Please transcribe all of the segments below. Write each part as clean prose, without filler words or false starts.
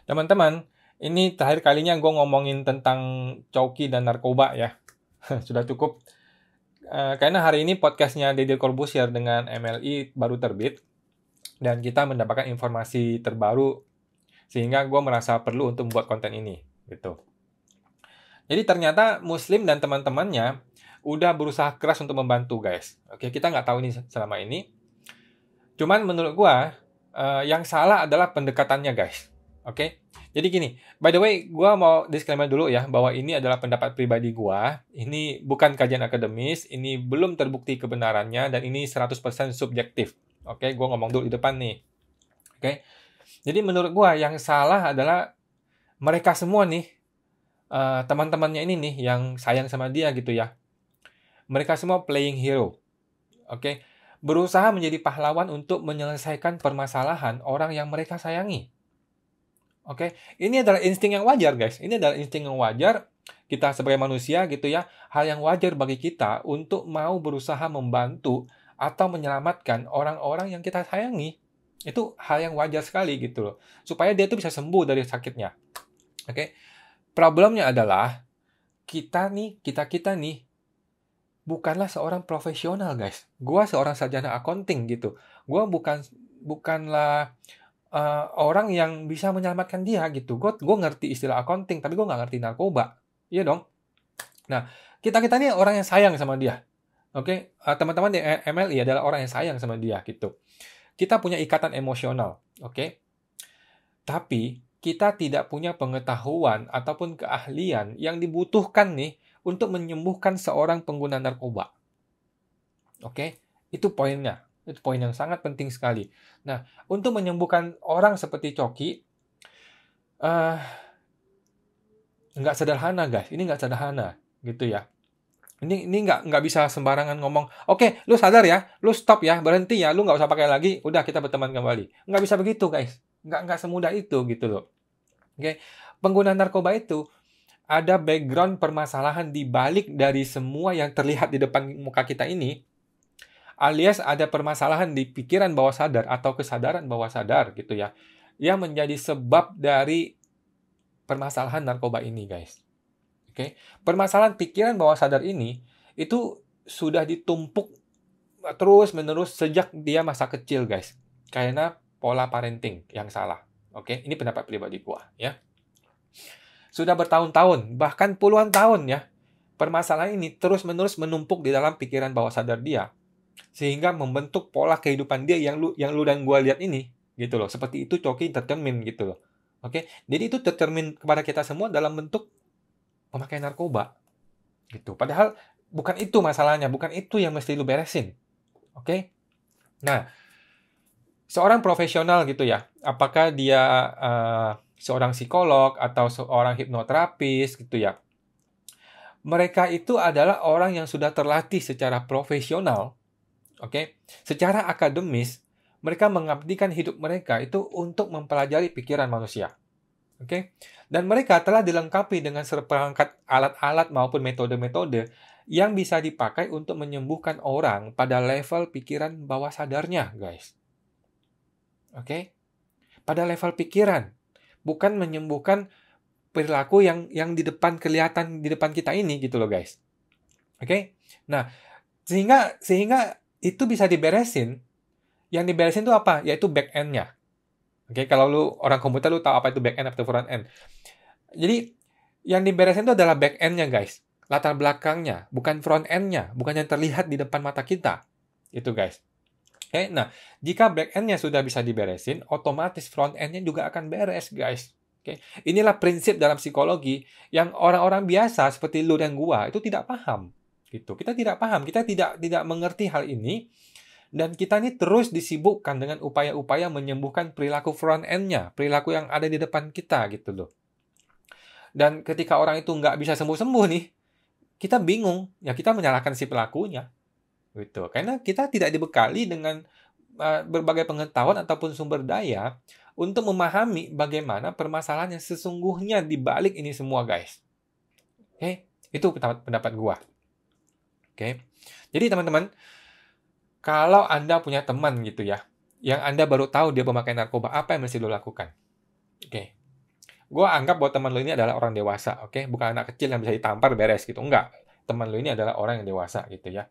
Teman-teman, ini terakhir kalinya gue ngomongin tentang coki dan narkoba ya. Sudah cukup. Karena hari ini podcastnya Deddy Corbuzier dengan MLI baru terbit. Dan kita mendapatkan informasi terbaru. Sehingga gue merasa perlu untuk membuat konten ini. Gitu. Jadi ternyata Muslim dan teman-temannya udah berusaha keras untuk membantu guys. Oke, kita nggak tahu ini selama ini. Cuman menurut gue, yang salah adalah pendekatannya guys. Oke, jadi gini, by the way, gue mau disclaimer dulu ya, bahwa ini adalah pendapat pribadi gue, ini bukan kajian akademis, ini belum terbukti kebenarannya, dan ini 100% subjektif. Oke, gue ngomong dulu di depan nih. Oke, jadi menurut gue yang salah adalah mereka semua nih, teman-temannya ini nih, yang sayang sama dia gitu ya. Mereka semua playing hero. Oke, berusaha menjadi pahlawan untuk menyelesaikan permasalahan orang yang mereka sayangi. Oke, ini adalah insting yang wajar, guys. Ini adalah insting yang wajar kita sebagai manusia gitu ya. Hal yang wajar bagi kita untuk mau berusaha membantu atau menyelamatkan orang-orang yang kita sayangi. Itu hal yang wajar sekali gitu loh. Supaya dia tuh bisa sembuh dari sakitnya. Oke. Problemnya adalah kita nih bukanlah seorang profesional, guys. Gua seorang sarjana accounting gitu. Gua bukanlah orang yang bisa menyelamatkan dia gitu. Gue ngerti istilah accounting, tapi gue nggak ngerti narkoba. Iya dong. Nah, kita ini orang yang sayang sama dia. Oke, teman-teman di MLI adalah orang yang sayang sama dia gitu. Kita punya ikatan emosional, oke? Tapi kita tidak punya pengetahuan ataupun keahlian yang dibutuhkan nih untuk menyembuhkan seorang pengguna narkoba. Oke, itu poinnya. Itu poin yang sangat penting sekali. Nah, untuk menyembuhkan orang seperti Coki, nggak sederhana, guys. Ini nggak sederhana, gitu ya. Ini nggak bisa sembarangan ngomong, oke, lu sadar ya, lu stop ya, berhenti ya, lu nggak usah pakai lagi, udah kita berteman kembali. Nggak bisa begitu, guys. Nggak semudah itu, gitu loh. Oke, pengguna narkoba itu ada background permasalahan di balik dari semua yang terlihat di depan muka kita ini, alias ada permasalahan di pikiran bawah sadar atau kesadaran bawah sadar gitu ya, yang menjadi sebab dari permasalahan narkoba ini, guys. Oke, permasalahan pikiran bawah sadar ini itu sudah ditumpuk terus-menerus sejak dia masa kecil, guys. Karena pola parenting yang salah. Oke, ini pendapat pribadi gua ya. Sudah bertahun-tahun, bahkan puluhan tahun ya, permasalahan ini terus-menerus menumpuk di dalam pikiran bawah sadar dia. Sehingga membentuk pola kehidupan dia yang lu dan gua lihat ini gitu loh. Seperti itu Coki tercermin gitu loh. Oke. Jadi itu tercermin kepada kita semua dalam bentuk memakai narkoba gitu. Padahal bukan itu masalahnya, bukan itu yang mesti lu beresin. Oke? Nah, seorang profesional gitu ya, apakah dia seorang psikolog atau seorang hipnoterapis gitu ya. Mereka itu adalah orang yang sudah terlatih secara profesional. Oke, secara akademis, mereka mengabdikan hidup mereka itu untuk mempelajari pikiran manusia. Oke, dan mereka telah dilengkapi dengan seperangkat alat-alat maupun metode-metode yang bisa dipakai untuk menyembuhkan orang pada level pikiran bawah sadarnya, guys. Oke, pada level pikiran, bukan menyembuhkan perilaku yang di depan kelihatan di depan kita ini gitu loh, guys. Oke, nah sehingga itu bisa diberesin. Yang diberesin itu apa? Yaitu back end-nya. Oke, kalau lu orang komputer lu tahu apa itu back end atau front end. Jadi yang diberesin itu adalah back end-nya, guys. Latar belakangnya, bukan front end-nya, bukan yang terlihat di depan mata kita. Itu, guys. Oke, nah, jika back end-nya sudah bisa diberesin, otomatis front end-nya juga akan beres, guys. Oke, inilah prinsip dalam psikologi yang orang-orang biasa seperti lu dan gua itu tidak paham. Gitu. Kita tidak paham, kita tidak mengerti hal ini, dan kita ini terus disibukkan dengan upaya-upaya menyembuhkan perilaku front end-nya, perilaku yang ada di depan kita gitu loh. Dan ketika orang itu nggak bisa sembuh-sembuh nih, kita bingung, ya kita menyalahkan si pelakunya. Gitu. Karena kita tidak dibekali dengan berbagai pengetahuan ataupun sumber daya untuk memahami bagaimana permasalahan yang sesungguhnya di balik ini semua, guys. Oke, itu pendapat gua. Oke. Jadi teman-teman, kalau Anda punya teman gitu ya, yang Anda baru tahu dia pemakai narkoba, apa yang mesti lo lakukan? Oke. Gue anggap bahwa teman lo ini adalah orang dewasa, oke? Bukan anak kecil yang bisa ditampar beres gitu. Enggak. Teman lo ini adalah orang yang dewasa gitu ya.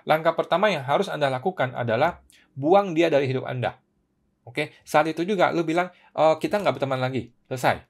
Langkah pertama yang harus Anda lakukan adalah buang dia dari hidup Anda. Oke? Saat itu juga lo bilang, kita nggak berteman lagi. Selesai.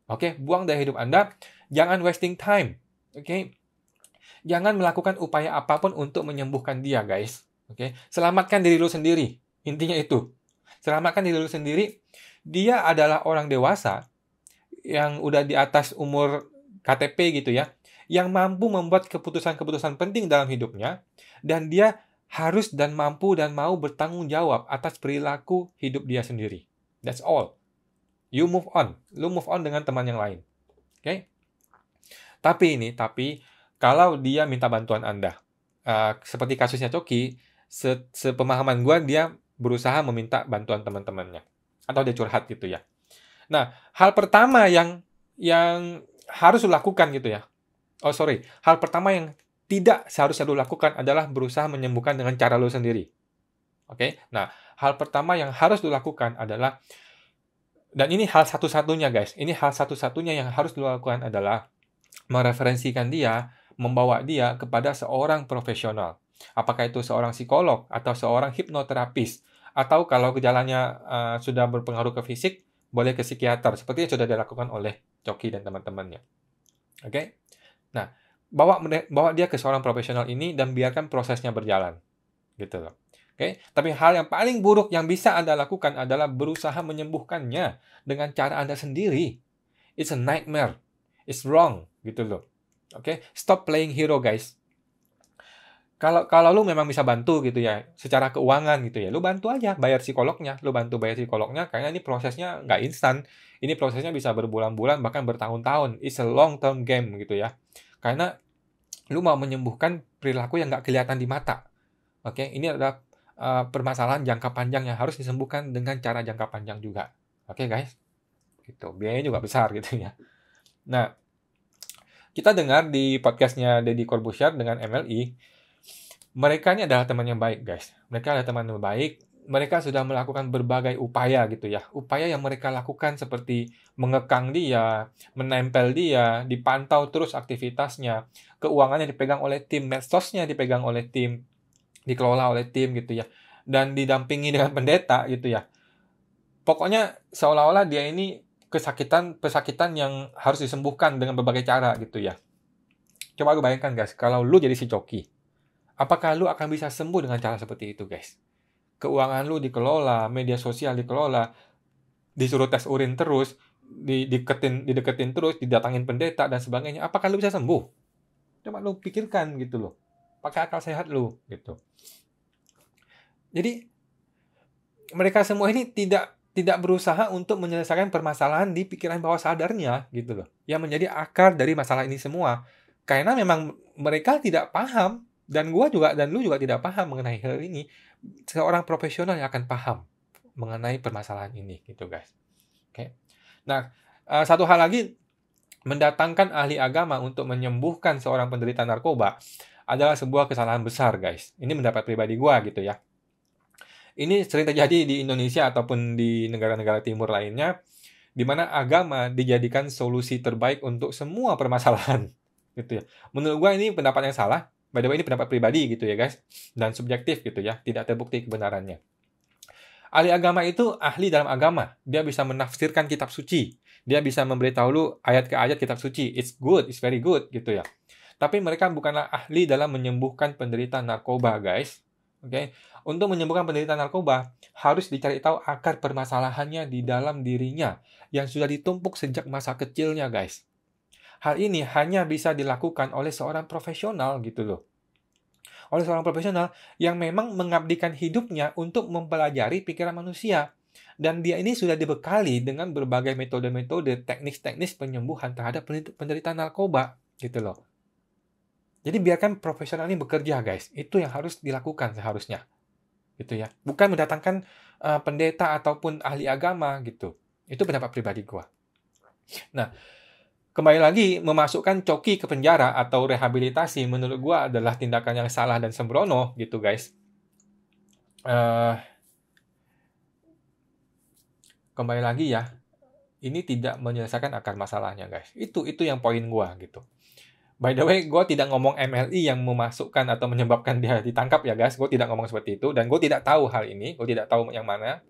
Oke? Buang dari hidup Anda. Jangan wasting time. Oke? Jangan melakukan upaya apapun untuk menyembuhkan dia, guys. Oke? Selamatkan diri lo sendiri. Intinya itu. Selamatkan diri lo sendiri. Dia adalah orang dewasa yang udah di atas umur KTP gitu ya, yang mampu membuat keputusan-keputusan penting dalam hidupnya, dan dia harus dan mampu dan mau bertanggung jawab atas perilaku hidup dia sendiri. That's all. You move on. Lu move on dengan teman yang lain. Oke? Tapi kalau dia minta bantuan Anda, seperti kasusnya Coki, sepemahaman gue dia berusaha meminta bantuan teman-temannya, atau dia curhat gitu ya. Nah, hal pertama yang harus lo lakukan gitu ya. Hal pertama yang tidak seharusnya lo lakukan adalah berusaha menyembuhkan dengan cara lo sendiri. Oke? Nah, hal pertama yang harus lo lakukan adalah, dan ini hal satu-satunya guys, ini hal satu-satunya yang harus lo lakukan adalah mereferensikan dia, membawa dia kepada seorang profesional. Apakah itu seorang psikolog atau seorang hipnoterapis, atau kalau gejalanya sudah berpengaruh ke fisik, boleh ke psikiater, seperti yang sudah dilakukan oleh Coki dan teman-temannya. Oke? Nah, bawa dia ke seorang profesional ini dan biarkan prosesnya berjalan. Gitu loh. Oke? Tapi hal yang paling buruk yang bisa Anda lakukan adalah berusaha menyembuhkannya dengan cara Anda sendiri. It's a nightmare. It's wrong. Gitu loh. Oke? Stop playing hero, guys. Kalau lu memang bisa bantu gitu ya, secara keuangan gitu ya, lu bantu aja bayar psikolognya, karena ini prosesnya nggak instan. Ini prosesnya bisa berbulan-bulan, bahkan bertahun-tahun. It's a long term game gitu ya. Karena lu mau menyembuhkan perilaku yang nggak kelihatan di mata. Oke, ini adalah permasalahan jangka panjang yang harus disembuhkan dengan cara jangka panjang juga. Oke guys, gitu. Biayanya juga besar gitu ya. Nah, kita dengar di podcastnya Deddy Corbuzier dengan MLI, mereka ini adalah teman yang baik, guys. Mereka adalah teman yang baik. Mereka sudah melakukan berbagai upaya gitu ya. Upaya yang mereka lakukan seperti mengekang dia, menempel dia, dipantau terus aktivitasnya, keuangannya dipegang oleh tim, medsosnya dipegang oleh tim, dikelola oleh tim gitu ya. Dan didampingi dengan pendeta gitu ya. Pokoknya seolah-olah dia ini pesakitan yang harus disembuhkan dengan berbagai cara gitu ya. Coba lu bayangkan guys, kalau lu jadi si Coki, apakah lu akan bisa sembuh dengan cara seperti itu, guys? Keuangan lu dikelola, media sosial dikelola, disuruh tes urin terus, dideketin terus, didatangin pendeta dan sebagainya. Apakah lu bisa sembuh? Coba lu pikirkan gitu loh. Pakai akal sehat lu gitu. Jadi mereka semua ini tidak berusaha untuk menyelesaikan permasalahan di pikiran bawah sadarnya gitu loh. Yang menjadi akar dari masalah ini semua. Karena memang mereka tidak paham. Dan lu juga tidak paham mengenai hal ini. Seorang profesional yang akan paham mengenai permasalahan ini, gitu guys. Oke. Nah, satu hal lagi, mendatangkan ahli agama untuk menyembuhkan seorang penderita narkoba adalah sebuah kesalahan besar, guys. Ini pendapat pribadi gua gitu ya. Ini sering terjadi di Indonesia ataupun di negara-negara timur lainnya, di mana agama dijadikan solusi terbaik untuk semua permasalahan, gitu ya. Menurut gua ini pendapat yang salah. By the way, ini pendapat pribadi gitu ya guys, dan subjektif gitu ya, tidak terbukti kebenarannya. Ahli agama itu ahli dalam agama, dia bisa menafsirkan kitab suci, dia bisa memberitahu lu ayat ke ayat kitab suci, it's good, it's very good gitu ya. Tapi mereka bukanlah ahli dalam menyembuhkan penderita narkoba guys. Oke, untuk menyembuhkan penderita narkoba harus dicari tahu akar permasalahannya di dalam dirinya yang sudah ditumpuk sejak masa kecilnya guys. Hal ini hanya bisa dilakukan oleh seorang profesional gitu loh. Oleh seorang profesional yang memang mengabdikan hidupnya untuk mempelajari pikiran manusia. Dan dia ini sudah dibekali dengan berbagai metode-metode, teknik-teknik penyembuhan terhadap penderita narkoba gitu loh. Jadi biarkan profesional ini bekerja guys. Itu yang harus dilakukan seharusnya. Gitu ya. Bukan mendatangkan pendeta ataupun ahli agama gitu. Itu pendapat pribadi gua. Nah, kembali lagi, memasukkan Coki ke penjara atau rehabilitasi menurut gue adalah tindakan yang salah dan sembrono gitu guys. Kembali lagi ya, ini tidak menyelesaikan akar masalahnya, guys. Itu yang poin gua gitu. By the way, gue tidak ngomong MLI yang memasukkan atau menyebabkan dia ditangkap ya, guys. Gue tidak ngomong seperti itu, dan gue tidak tahu hal ini. Gue tidak tahu yang mana.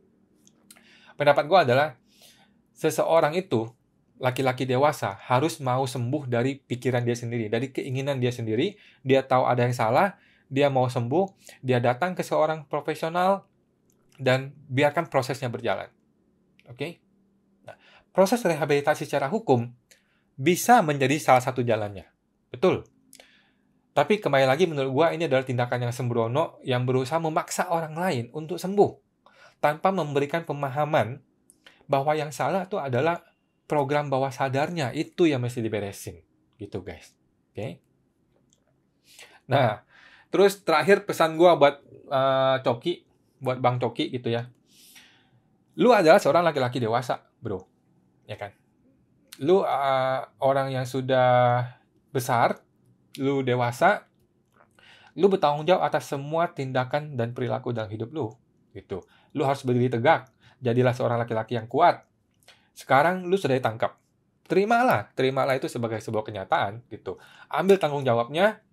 Pendapat gue adalah, seseorang itu, laki-laki dewasa, harus mau sembuh dari pikiran dia sendiri, dari keinginan dia sendiri. Dia tahu ada yang salah, dia mau sembuh, dia datang ke seorang profesional, dan biarkan prosesnya berjalan. Oke? Nah, proses rehabilitasi secara hukum bisa menjadi salah satu jalannya. Betul. Tapi kembali lagi menurut gua ini adalah tindakan yang sembrono yang berusaha memaksa orang lain untuk sembuh tanpa memberikan pemahaman bahwa yang salah itu adalah program bawah sadarnya, itu yang mesti diberesin. Gitu, guys. Oke. Nah, terus terakhir pesan gua buat Coki, buat Bang Coki gitu ya. Lu adalah seorang laki-laki dewasa, bro. Ya kan? Lu orang yang sudah besar, lu dewasa, lu bertanggung jawab atas semua tindakan dan perilaku dalam hidup lu, gitu. Lu harus berdiri tegak, jadilah seorang laki-laki yang kuat. Sekarang lu sudah ditangkap. Terimalah itu sebagai sebuah kenyataan, gitu. Ambil tanggung jawabnya,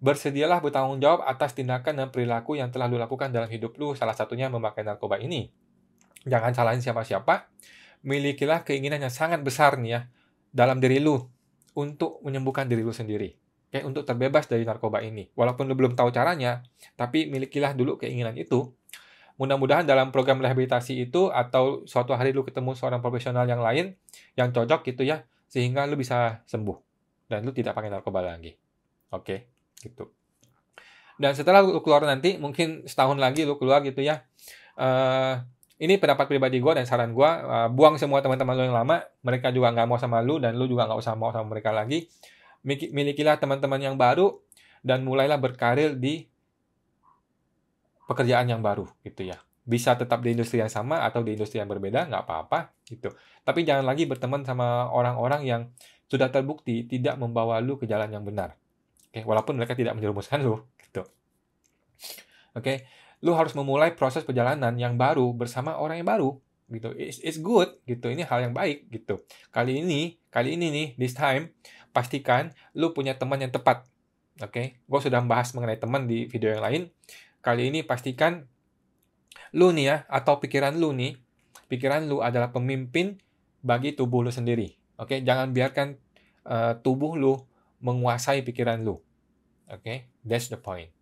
bersedialah bertanggung jawab atas tindakan dan perilaku yang telah lu lakukan dalam hidup lu, salah satunya memakai narkoba ini. Jangan salahin siapa-siapa, milikilah keinginan yang sangat besar nih ya, dalam diri lu, untuk menyembuhkan diri lu sendiri. Oke, untuk terbebas dari narkoba ini. Walaupun lu belum tahu caranya, tapi milikilah dulu keinginan itu. Mudah-mudahan dalam program rehabilitasi itu, atau suatu hari lu ketemu seorang profesional yang lain, yang cocok gitu ya, sehingga lu bisa sembuh. Dan lu tidak pakai narkoba lagi. Oke, gitu. Dan setelah lu keluar nanti, mungkin setahun lagi lu keluar gitu ya, ini pendapat pribadi gue dan saran gue, buang semua teman-teman lu yang lama, mereka juga nggak mau sama lu, dan lu juga nggak usah mau sama mereka lagi. Milikilah teman-teman yang baru, dan mulailah berkarir di pekerjaan yang baru, gitu ya. Bisa tetap di industri yang sama, atau di industri yang berbeda, nggak apa-apa, gitu. Tapi jangan lagi berteman sama orang-orang yang sudah terbukti tidak membawa lu ke jalan yang benar. Oke, walaupun mereka tidak menjerumuskan lu, gitu. Oke, lu harus memulai proses perjalanan yang baru bersama orang yang baru, gitu. It's good, gitu. Ini hal yang baik, gitu. Kali ini nih, this time, pastikan lu punya teman yang tepat. Oke, gue sudah membahas mengenai teman di video yang lain. Kali ini pastikan lu nih ya, atau pikiran lu adalah pemimpin bagi tubuh lu sendiri. Oke, jangan biarkan tubuh lu menguasai pikiran lu. Oke, that's the point.